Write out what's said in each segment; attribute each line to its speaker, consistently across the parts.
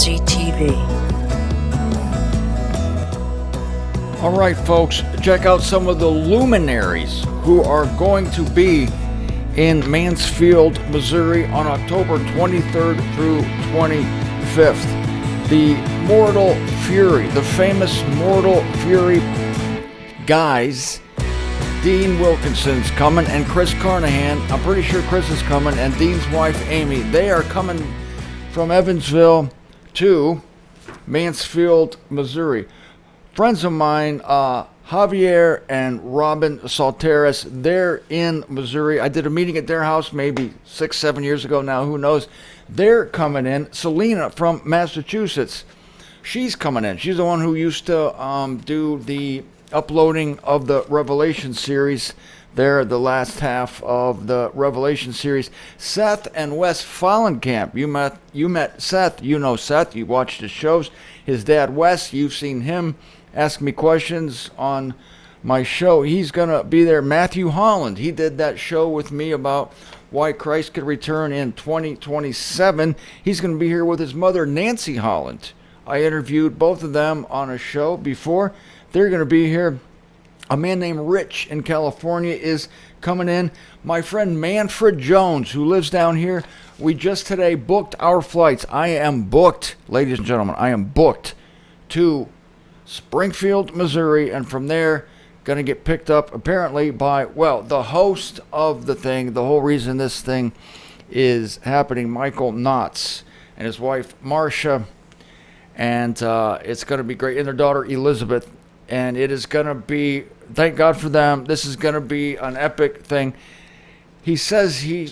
Speaker 1: MZTV.
Speaker 2: All right, folks, check out some of the luminaries who are going to be in Mansfield, Missouri on October 23rd through 25th. The Mortal Fury, the famous Mortal Fury guys, Dean Wilkinson's coming, and Chris Carnahan. I'm pretty sure Chris is coming, and Dean's wife, Amy. They are coming from Evansville to Mansfield, Missouri. Friends of mine, Javier and Robin Salteris, they're in Missouri. I did a meeting at their house maybe 6-7 years ago now, who knows. They're coming in. Selena from Massachusetts, she's coming in. She's the one who used to do the uploading of the Revelation series there, the last half of the Revelation series. Seth and Wes Fallenkamp. You met Seth. You know Seth. You watched his shows. His dad, Wes, you've seen him ask me questions on my show. He's going to be there. Matthew Holland, he did that show with me about why Christ could return in 2027. He's going to be here with his mother, Nancy Holland. I interviewed both of them on a show before. They're going to be here. A man named Rich in California is coming in. My friend Manfred Jones, who lives down here, we just today booked our flights. I am booked, ladies and gentlemen, I am booked to Springfield, Missouri, and from there, going to get picked up apparently by, well, the host of the thing, the whole reason this thing is happening, Michael Knotts and his wife, Marcia, and it's going to be great, and their daughter, Elizabeth, and it is going to be, thank God for them, this is going to be an epic thing. He says he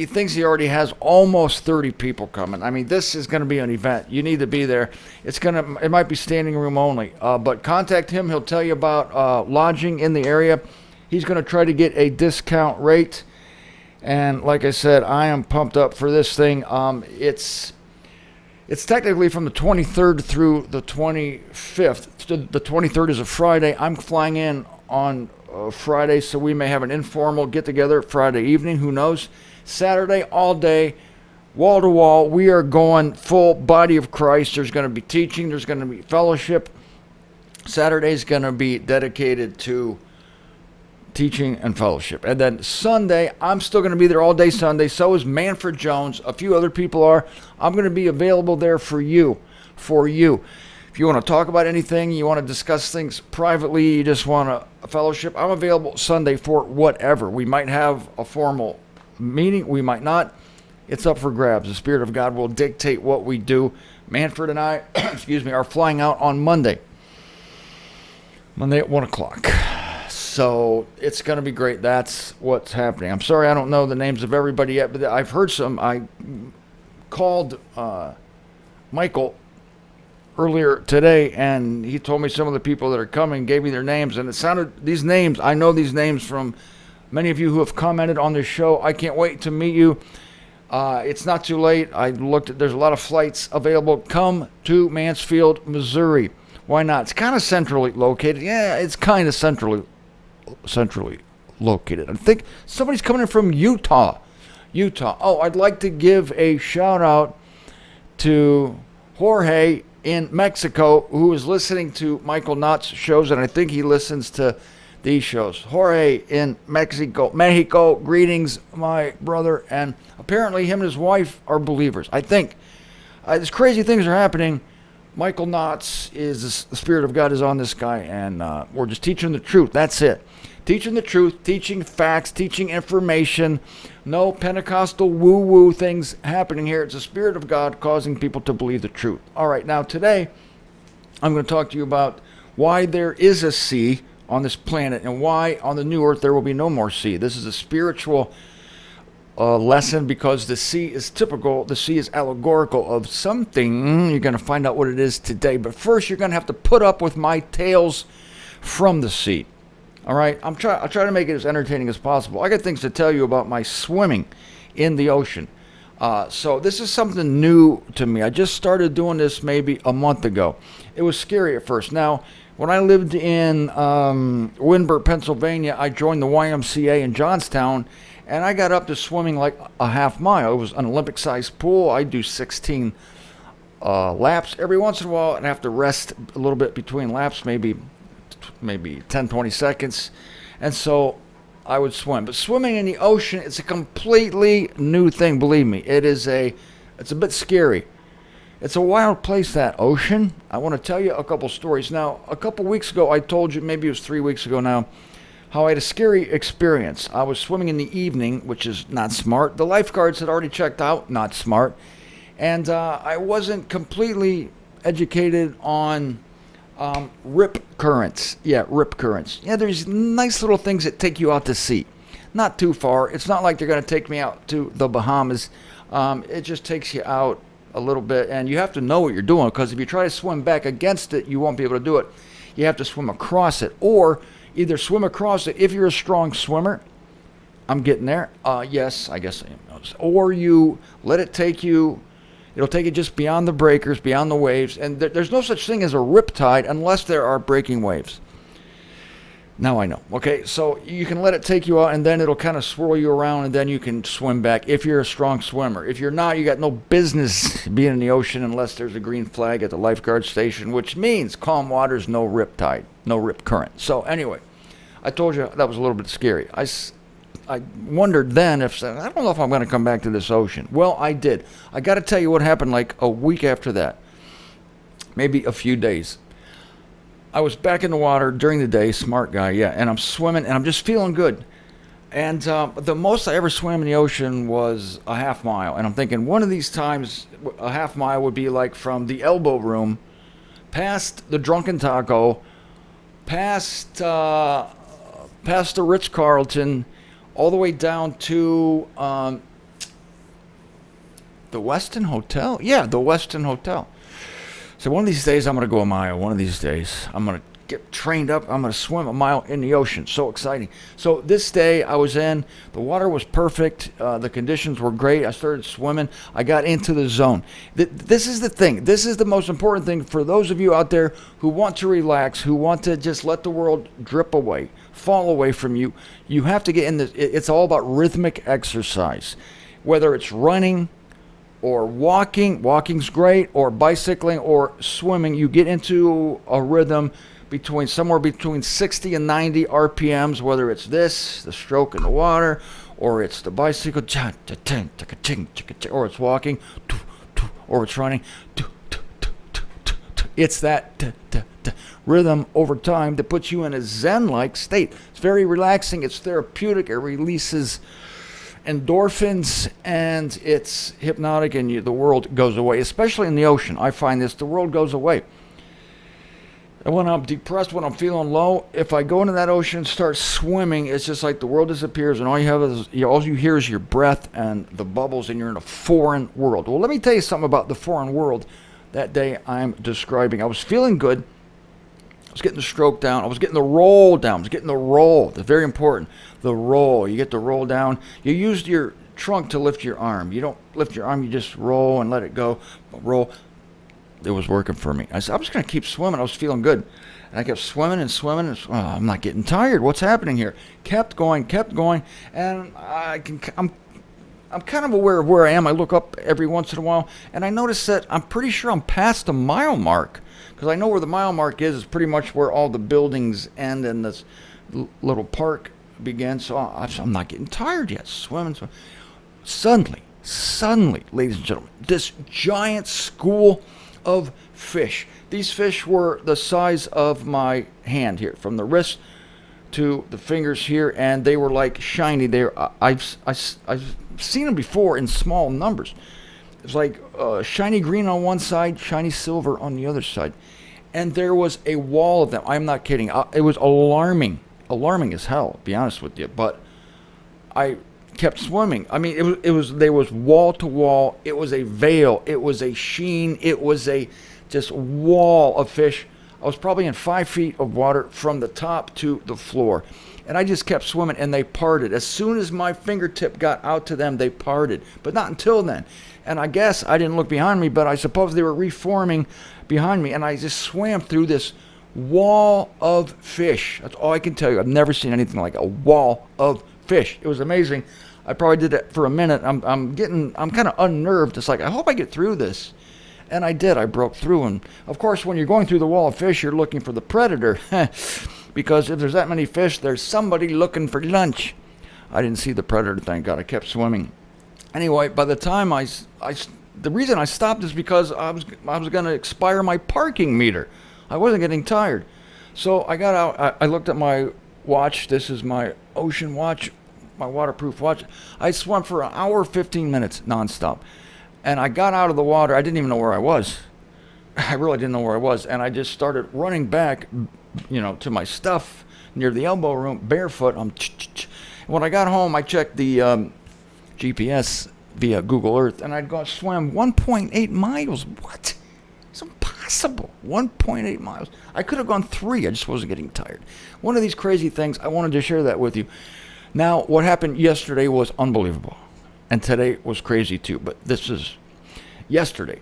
Speaker 2: thinks he already has almost 30 people coming. I mean, this is going to be an event. You need to be there. It might be standing room only, but contact him. He'll tell you about lodging in the area. He's going to try to get a discount rate. And like I said, I am pumped up for this thing. It's technically from the 23rd through the 25th. The 23rd is a Friday. I'm flying in on Friday, so we may have an informal get-together Friday evening. Who knows? Saturday, all day, wall to wall. We are going full body of Christ. There's going to be teaching. There's going to be fellowship. Saturday's going to be dedicated to teaching and fellowship. And then Sunday, I'm still going to be there all day Sunday. So is Manfred Jones. A few other people are. I'm going to be available there for you. If you want to talk about anything, you want to discuss things privately, you just want a fellowship, I'm available Sunday for whatever. We might have a formal meeting, we might not. It's up for grabs. The Spirit of God will dictate what we do. Manfred and I, are flying out on Monday at 1 o'clock. So it's going to be great. That's what's happening. I'm sorry I don't know the names of everybody yet, but I've heard some. I called Michael earlier today, and he told me some of the people that are coming, gave me their names, and it sounded, these names, I know these names from many of you who have commented on this show. I can't wait to meet you. It's not too late. I looked at, there's a lot of flights available. Come to Mansfield, Missouri. Why not? It's kind of centrally located. Yeah, it's kind of centrally located. I think somebody's coming in from Utah. Oh, I'd like to give a shout out to Jorge in Mexico, who is listening to Michael Knott's shows, and I think he listens to these shows. Jorge in Mexico, greetings, my brother, and apparently him and his wife are believers. I think these crazy things are happening. Michael Knotts is, the Spirit of God is on this guy, and we're just teaching the truth. That's it. Teaching the truth, teaching facts, teaching information. No Pentecostal woo-woo things happening here. It's the Spirit of God causing people to believe the truth. All right, now today I'm going to talk to you about why there is a sea on this planet and why on the new earth there will be no more sea. This is a spiritual lesson because the sea is typical, the sea is allegorical of something. You're going to find out what it is today. But first, you're going to have to put up with my tales from the sea. All right, I'll try to make it as entertaining as possible. I got things to tell you about my swimming in the ocean. So this is something new to me. I just started doing this maybe a month ago. It was scary at first. Now, when I lived in Windber, Pennsylvania, I joined the YMCA in Johnstown, and I got up to swimming like a half mile. It was an Olympic-sized pool. I do 16 laps every once in a while and have to rest a little bit between laps, maybe 10, 20 seconds. And so I would swim. But swimming in the ocean, it's a completely new thing, believe me. It's a bit scary. It's a wild place, that ocean. I want to tell you a couple stories. Now, a couple weeks ago, I told you, maybe it was 3 weeks ago now, how I had a scary experience. I was swimming in the evening, which is not smart. The lifeguards had already checked out, not smart. And I wasn't completely educated on rip currents. Yeah, rip currents. Yeah, there's nice little things that take you out to sea. Not too far. It's not like they're going to take me out to the Bahamas. It just takes you out a little bit, and you have to know what you're doing, because if you try to swim back against it, you won't be able to do it. You have to swim across it, or either swim across it if you're a strong swimmer. I'm getting there. Yes, I guess I am. Or you let it take you. It'll take you just beyond the breakers, beyond the waves, and there's no such thing as a riptide unless there are breaking waves. Now I know. Okay, so you can let it take you out, and then it'll kind of swirl you around, and then you can swim back if you're a strong swimmer. If you're not, you got no business being in the ocean unless there's a green flag at the lifeguard station, which means calm waters, no riptide, no rip current. So anyway, I told you that was a little bit scary. I wondered then I don't know if I'm going to come back to this ocean. Well, I did. I got to tell you what happened like a week after that, maybe a few days. I was back in the water during the day, smart guy, yeah, and I'm swimming, and I'm just feeling good. And the most I ever swam in the ocean was a half mile, and I'm thinking one of these times a half mile would be like from the elbow room, past the Drunken Taco, past the Ritz-Carlton, all the way down to the Westin Hotel. Yeah, the Westin Hotel. So one of these days, I'm going to go a mile. One of these days, I'm going to get trained up. I'm going to swim a mile in the ocean. So exciting. So this day, I was in. The water was perfect. The conditions were great. I started swimming. I got into the zone. This is the thing. This is the most important thing for those of you out there who want to relax, who want to just let the world drip away, fall away from you. You have to get in this. It's all about rhythmic exercise. Whether it's running, or walking's great, or bicycling, or swimming, you get into a rhythm somewhere between 60 and 90 RPMs, whether it's this, the stroke in the water, or it's the bicycle, or it's walking, or it's running. It's that rhythm over time that puts you in a zen-like state. It's very relaxing. It's therapeutic. It releases endorphins, and it's hypnotic, and the world goes away, especially in the ocean. I find the world goes away. And when I'm depressed, when I'm feeling low, if I go into that ocean and start swimming, it's just like the world disappears, and all you hear is your breath and the bubbles, and you're in a foreign world. Well, let me tell you something about the foreign world that day I'm describing. I was feeling good. I was getting the stroke down. I was getting the roll down. I was getting the roll. That's very important. The roll. You get the roll down. You used your trunk to lift your arm. You don't lift your arm. You just roll and let it go. Roll. It was working for me. I said, I'm just going to keep swimming. I was feeling good. And I kept swimming and swimming. And I'm not getting tired. What's happening here? Kept going. And I'm kind of aware of where I am. I look up every once in a while, and I notice that I'm pretty sure I'm past the mile mark. Because I know where the mile mark is. It's pretty much where all the buildings end and this little park begins. So I'm not getting tired yet. Swimming. Suddenly, ladies and gentlemen, this giant school of fish. These fish were the size of my hand here, from the wrist to the fingers here, and they were like shiny. I've seen them before in small numbers. It's like shiny green on one side, shiny silver on the other side. And there was a wall of them. I'm not kidding. It was alarming as hell, to be honest with you. But I kept swimming. I mean, there was wall to wall. It was a veil. It was a sheen. It was a just wall of fish. I was probably in 5 feet of water from the top to the floor. And I just kept swimming, and they parted. As soon as my fingertip got out to them, they parted. But not until then. And I guess I didn't look behind me, but I suppose they were reforming behind me. And I just swam through this wall of fish. That's all I can tell you. I've never seen anything like a wall of fish. It was amazing. I probably did it for a minute. I'm kind of unnerved. It's like, I hope I get through this. And I did. I broke through. And, of course, when you're going through the wall of fish, you're looking for the predator. Because if there's that many fish, there's somebody looking for lunch. I didn't see the predator, thank God. I kept swimming. Anyway, by the time the reason I stopped is because I was going to expire my parking meter. I wasn't getting tired. So I got out. I looked at my watch. This is my ocean watch, my waterproof watch. I swam for an hour, 15 minutes nonstop. And I got out of the water. I didn't even know where I was. I really didn't know where I was. And I just started running back, to my stuff near the elbow room, barefoot. When I got home, I checked the GPS via Google Earth, and I'd swam 1.8 miles. What? It's impossible. 1.8 miles. I could have gone 3. I just wasn't getting tired. One of these crazy things. I wanted to share that with you. Now, what happened yesterday was unbelievable, and today was crazy too. But this is yesterday.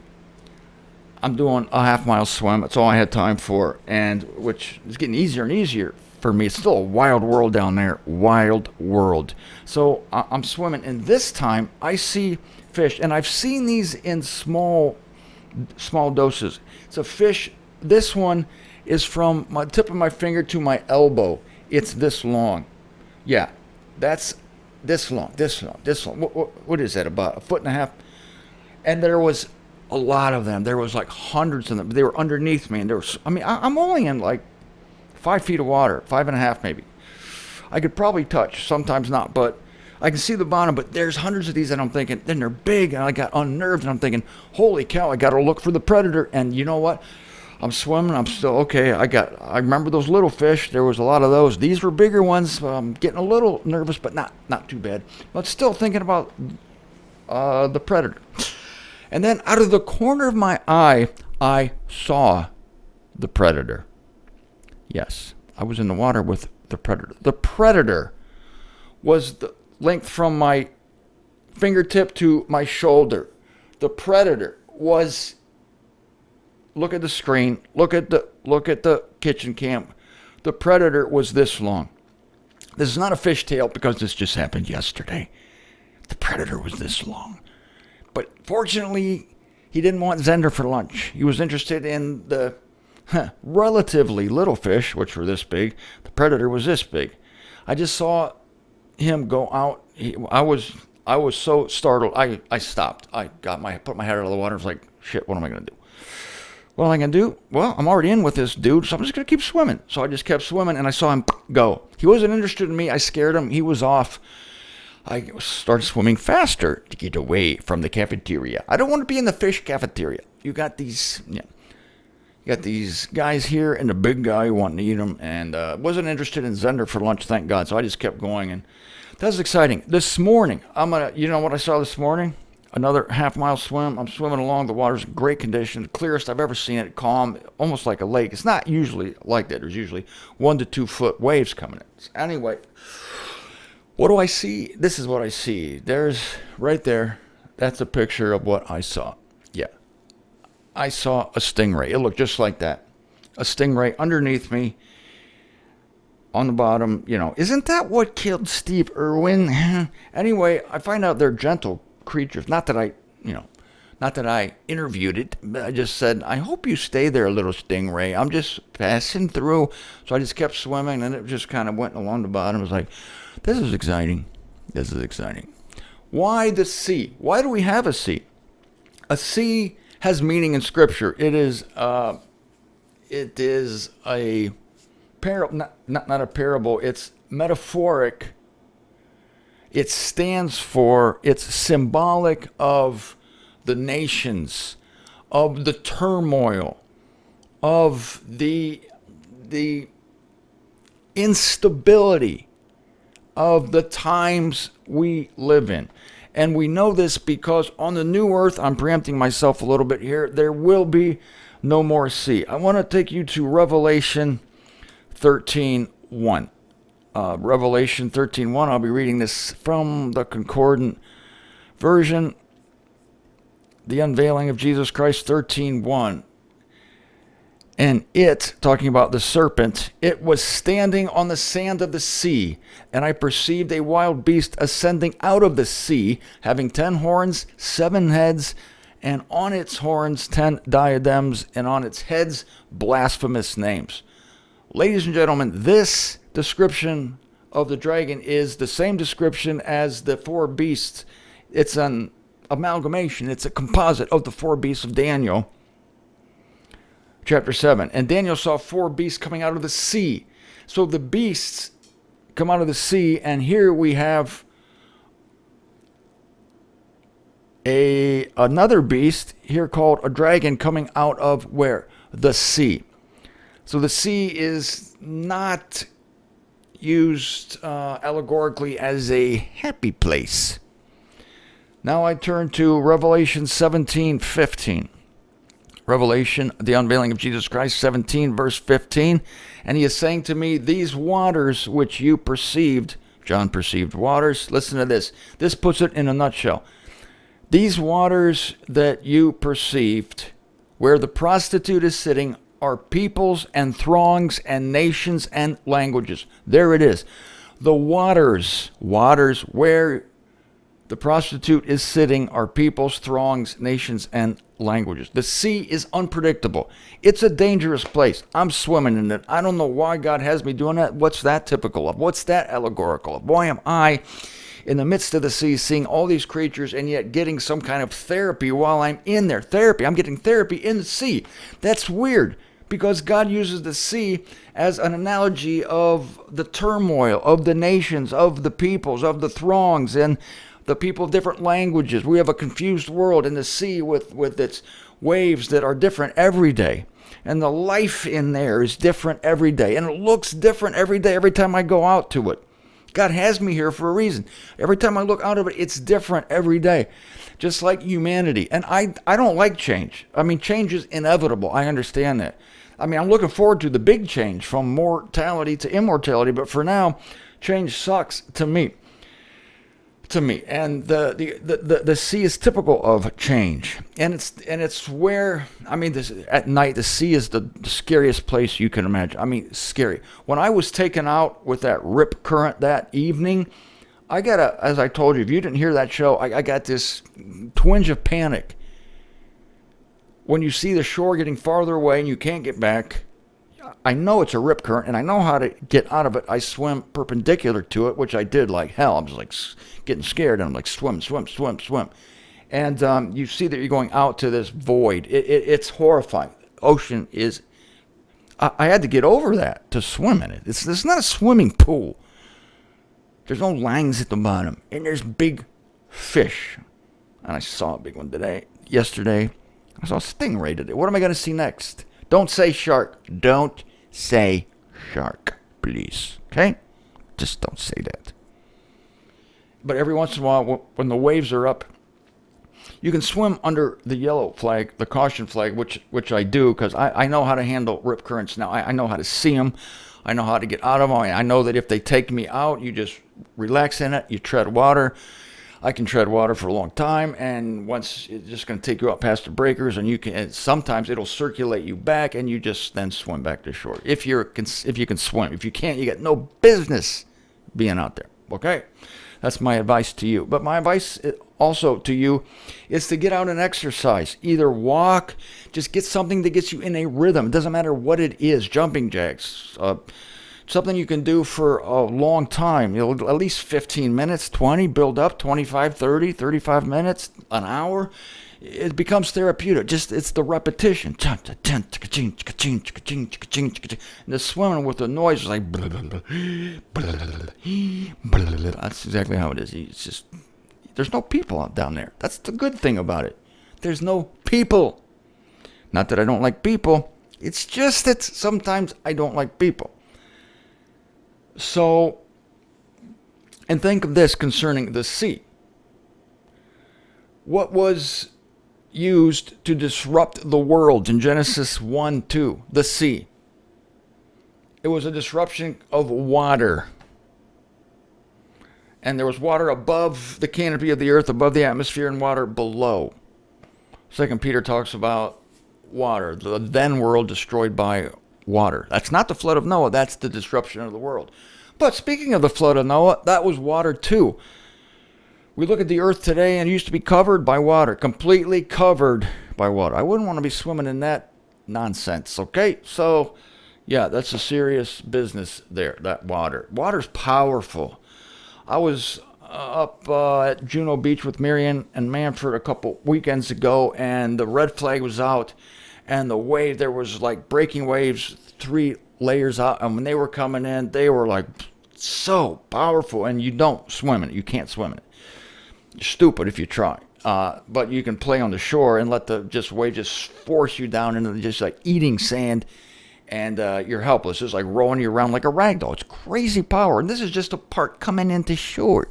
Speaker 2: I'm doing a half-mile swim. That's all I had time for, and which is getting easier and easier for me. It's still a wild world down there. Wild world. So I'm swimming, and this time I see fish, and I've seen these in small doses. It's a fish. This one is from my tip of my finger to my elbow. It's this long. Yeah, that's this long. What is that, about a foot and a half? And there was a lot of them. There was like hundreds of them. They were underneath me, and I'm only in like 5 feet of water, 5.5 maybe. I could probably touch, sometimes not, but I can see the bottom. But there's hundreds of these, and I'm thinking, then they're big, and I got unnerved, and I'm thinking, holy cow, I got to look for the predator. And you know what? I'm swimming. I'm still okay. I remember those little fish. There was a lot of those. These were bigger ones. I'm getting a little nervous, but not too bad. But still thinking about the predator. And then out of the corner of my eye, I saw the predator. Yes, I was in the water with the predator. The predator was the length from my fingertip to my shoulder. The predator was, look at the screen, look at the kitchen cam. The predator was this long. This is not a fishtail because this just happened yesterday. The predator was this long. But fortunately, he didn't want Zender for lunch. He was interested in the relatively little fish, which were this big. The predator was this big. I just saw him go out. I was so startled. I stopped. I put my head out of the water. I was like, shit, what am I going to do? What am I going to do? Well, I'm already in with this dude, so I'm just going to keep swimming. So I just kept swimming, and I saw him go. He wasn't interested in me. I scared him. He was off. I started swimming faster to get away from the cafeteria. I don't want to be in the fish cafeteria. You got these guys here and the big guy wanting to eat them, and wasn't interested in Zender for lunch, thank God. So I just kept going, and that was exciting. This morning, you know what I saw this morning? Another half-mile swim. I'm swimming along. The water's in great condition, the clearest I've ever seen it, calm, almost like a lake. It's not usually like that. There's usually 1 to 2 foot waves coming in. Anyway, what do I see? This is what I see. There's right there. That's a picture of what I saw. Yeah. I saw a stingray. It looked just like that. A stingray underneath me on the bottom. Isn't that what killed Steve Irwin? Anyway, I find out they're gentle creatures. Not that I interviewed it, but I just said, I hope you stay there, little stingray. I'm just passing through. So I just kept swimming, and it just kind of went along the bottom. I was like, this is exciting. This is exciting. Why the sea? Why do we have a sea? A sea has meaning in Scripture. It is a parable, not a parable. It's metaphoric. It's symbolic of the nations, of the turmoil, of the instability of the times we live in. And we know this because on the new earth, I'm preempting myself a little bit here, there will be no more sea. I want to take you to Revelation 13:1. Revelation 13:1. I'll be reading this from the Concordant version. The unveiling of Jesus Christ, 13:1. And it, talking about the serpent, it was standing on the sand of the sea, and I perceived a wild beast ascending out of the sea, having 10 horns, 7 heads, and on its horns 10 diadems, and on its heads blasphemous names. Ladies and gentlemen, this description of the dragon is the same description as the four beasts. It's an amalgamation. It's a composite of the four beasts of Daniel, chapter 7. And Daniel saw four beasts coming out of the sea. So the beasts come out of the sea, and here we have another beast here called a dragon coming out of where? The sea. So the sea is not used allegorically as a happy place. Now I turn to Revelation 17:15. Revelation, the unveiling of Jesus Christ, 17 verse 15. And he is saying to me, these waters which you perceived, John perceived waters. Listen to this. This puts it in a nutshell. These waters that you perceived, where the prostitute is sitting, are peoples and throngs and nations and languages. There it is. The waters where the prostitute is sitting are peoples, throngs, nations, and languages. The sea is unpredictable. It's a dangerous place. I'm swimming in it. I don't know why God has me doing that. What's that typical of? What's that allegorical of? Why am I in the midst of the sea seeing all these creatures and yet getting some kind of therapy while I'm in there? Therapy. I'm getting therapy in the sea. That's weird, because God uses the sea as an analogy of the turmoil of the nations, of the peoples, of the throngs, and the people of different languages. We have a confused world in the sea with its waves that are different every day. And the life in there is different every day. And it looks different every day, every time I go out to it. God has me here for a reason. Every time I look out of it, it's different every day. Just like humanity. And I don't like change. I mean, change is inevitable. I understand that. I mean, I'm looking forward to the big change from mortality to immortality. But for now, change sucks to me. And the sea is typical of change, and it's where, I mean, at night the sea is the scariest place you can imagine. I mean, scary. When I was taken out with that rip current that evening, I got as I told you, if you didn't hear that show, I got this twinge of panic when you see the shore getting farther away and you can't get back. I know it's a rip current, and I know how to get out of it. I swim perpendicular to it, which I did like hell. I'm just like getting scared, and I'm like, swim. And you see that you're going out to this void. It's horrifying. Ocean is... I had to get over that to swim in it. It's not a swimming pool. There's no lines at the bottom, and there's big fish. And I saw a big one yesterday. I saw a stingray today. What am I going to see next? Don't say shark. Don't say shark, please. Okay? Just don't say that. But every once in a while, when the waves are up, you can swim under the yellow flag, the caution flag, which I do, because I know how to handle rip currents now. I know how to see them. I know how to get out of them. I know that if they take me out, you just relax in it. You tread water. I can tread water for a long time, and once it's just going to take you out past the breakers, and sometimes it'll circulate you back, and you just then swim back to shore. If you can swim. If you can't, you got no business being out there. Okay, that's my advice to you. But my advice also to you is to get out and exercise. Either walk, just get something that gets you in a rhythm. It doesn't matter what it is. Jumping jacks. Something you can do for a long time, at least 15 minutes, 20, build up, 25, 30, 35 minutes, an hour. It becomes therapeutic. It's the repetition. And the swimming with the noise is like... That's exactly how it is. It's just... There's no people out down there. That's the good thing about it. There's no people. Not that I don't like people. It's just that sometimes I don't like people. So, and think of this concerning the sea. What was used to disrupt the world in Genesis 1:2? The sea. It was a disruption of water. And there was water above the canopy of the earth, above the atmosphere, and water below. 2 Peter talks about water, the then world destroyed by water. That's not the flood of Noah, that's the disruption of the world. But speaking of the flood of Noah, that was water too. We look at the earth today and it used to be covered by water, completely covered by water. I wouldn't want to be swimming in that nonsense, okay? So, yeah, that's a serious business there, that water. Water's powerful. I was up at Juno Beach with Marion and Manford a couple weekends ago, and the red flag was out, and the wave, there was like breaking waves 3 layers out, and when they were coming in, they were like so powerful, and you don't swim in it. You can't swim in it. You're stupid if you try. But you can play on the shore and let the wave just force you down into just like eating sand, and you're helpless. It's like rolling you around like a rag doll. It's crazy power, and this is just a part coming into shore.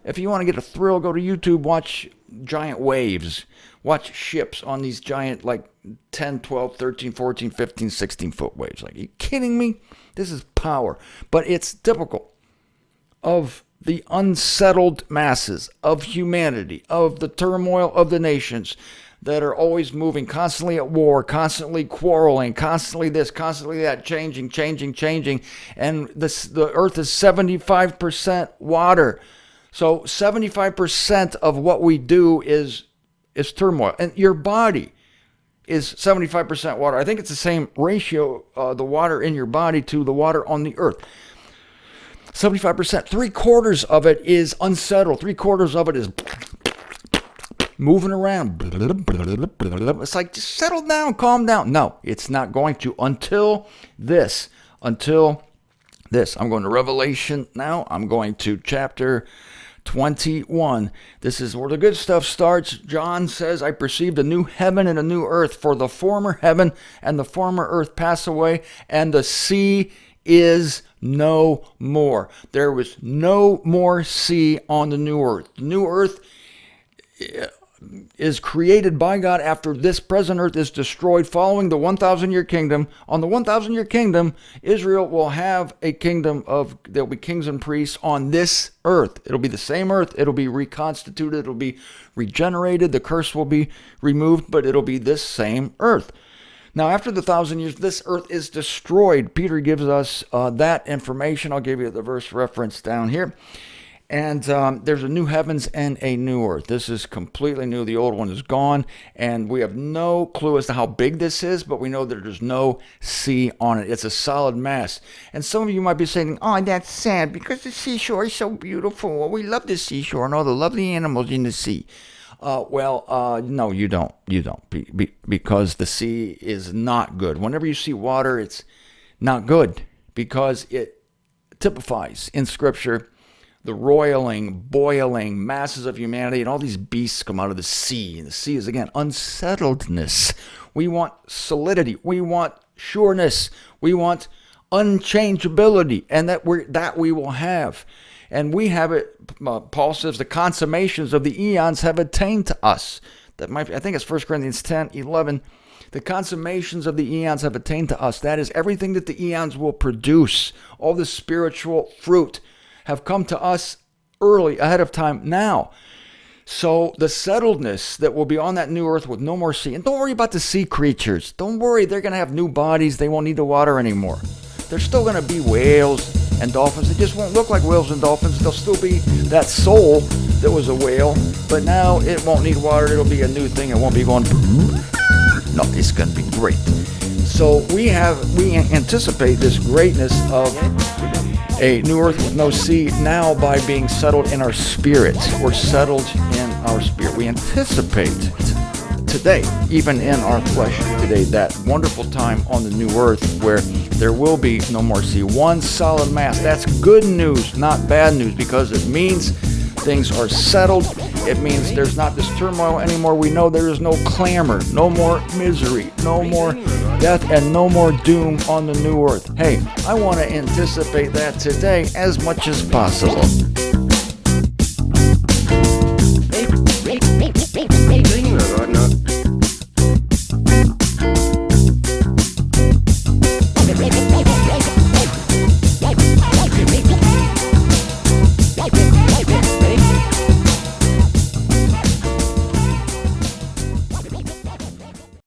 Speaker 2: If you want to get a thrill, go to YouTube, watch giant waves. Watch ships on these giant, like 10, 12, 13, 14, 15, 16-foot waves. Like, are you kidding me? This is power. But it's typical of the unsettled masses of humanity, of the turmoil of the nations that are always moving, constantly at war, constantly quarreling, constantly this, constantly that, changing. And the earth is 75% water. So 75% of what we do is turmoil. And your body is 75% water. I think it's the same ratio, the water in your body to the water on the earth. 75%. 3/4 of it is unsettled. 3/4 of it is moving around. It's like, just settle down, calm down. No, it's not going to until this. I'm going to Revelation now. I'm going to chapter 21. This is where the good stuff starts. John says, I perceived a new heaven and a new earth, for the former heaven and the former earth pass away, and the sea is no more. There was no more sea on the new earth. The new earth is created by God after this present earth is destroyed, following the 1,000-year kingdom. On the 1,000-year kingdom, Israel will have a kingdom there'll be kings and priests on this earth. It'll be the same earth. It'll be reconstituted. It'll be regenerated. The curse will be removed, but it'll be this same earth. Now, after the 1,000 years, this earth is destroyed. Peter gives us that information. I'll give you the verse reference down here. And there's a new heavens and a new earth. This is completely new. The old one is gone. And we have no clue as to how big this is, but we know that there's no sea on it. It's a solid mass. And some of you might be saying, oh, that's sad because the seashore is so beautiful. Well, we love the seashore and all the lovely animals in the sea. No, you don't. You don't. Because the sea is not good. Whenever you see water, it's not good because it typifies in Scripture the roiling, boiling masses of humanity, and all these beasts come out of the sea. And the sea is, again, unsettledness. We want solidity. We want sureness. We want unchangeability, and that we will have. And we have it, Paul says, the consummations of the eons have attained to us. I think it's 1 Corinthians 10:11. The consummations of the eons have attained to us. That is, everything that the eons will produce, all the spiritual fruit, have come to us early, ahead of time, now. So the settledness that will be on that new earth with no more sea. And don't worry about the sea creatures. Don't worry, they're going to have new bodies. They won't need the water anymore. There's still going to be whales and dolphins. They just won't look like whales and dolphins. They'll still be that soul that was a whale. But now it won't need water. It'll be a new thing. It won't be going... No, it's going to be great. So we anticipate this greatness of a new earth with no sea now by being settled in our spirit. We're settled in our spirit. We anticipate today, even in our flesh today, that wonderful time on the new earth where there will be no more sea. One solid mass. That's good news, not bad news, because it means things are settled. It means there's not this turmoil anymore. We know there is no clamor, no more misery, no more death, and no more doom on the new earth. Hey, I want to anticipate that today as much as possible.